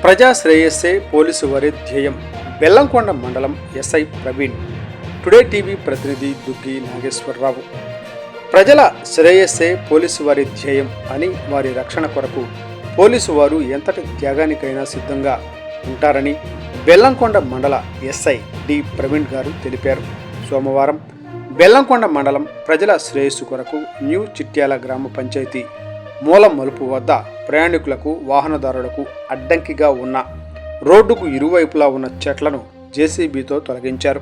ప్రజా శ్రేయస్సే పోలీసు వారి ధ్యేయం. బెల్లంకొండ మండలం ఎస్ఐ ప్రవీణ్. టుడే టీవీ ప్రతినిధి దుగ్గి నాగేశ్వరరావు. ప్రజల శ్రేయస్సే పోలీసు వారి ధ్యేయం అని, వారి రక్షణ కొరకు పోలీసు వారు ఎంతటి త్యాగానికైనా సిద్ధంగా ఉంటారని బెల్లంకొండ మండల ఎస్ఐ డి ప్రవీణ్ గారు తెలిపారు. సోమవారం బెల్లంకొండ మండలం ప్రజల శ్రేయస్సు కొరకు న్యూ చిట్యాల గ్రామ పంచాయతీ మూల మలుపు వద్ద ప్రయాణికులకు, వాహనదారులకు అడ్డంకిగా ఉన్న రోడ్డుకు ఇరువైపులా ఉన్న చెట్లను జేసీబీతో తొలగించారు.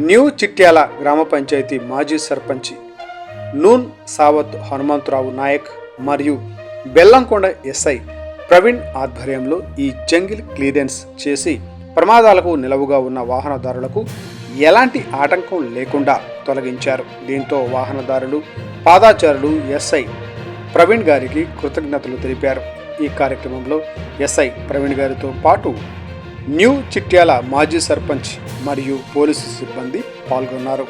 న్యూ చిట్యాల గ్రామ పంచాయతీ మాజీ సర్పంచ్ నూన్ సావత్ హనుమంతరావు నాయక్ మరియు బెల్లంకొండ ఎస్ఐ ప్రవీణ్ ఆధ్వర్యంలో ఈ జంగిల్ క్లియరెన్స్ చేసి ప్రమాదాలకు నిలవుగా ఉన్న వాహనదారులకు ఎలాంటి ఆటంకం లేకుండా తొలగించారు. దీంతో వాహనదారులు, పాదాచారులు ఎస్ఐ ప్రవీణ్ గారికి కృతజ్ఞతలు తెలిపారు. ఈ కార్యక్రమంలో ఎస్ఐ ప్రవీణ్ గారితో పాటు న్యూ చిట్యాల మాజీ సర్పంచ్ మరియు పోలీసు సిబ్బంది పాల్గొన్నారు.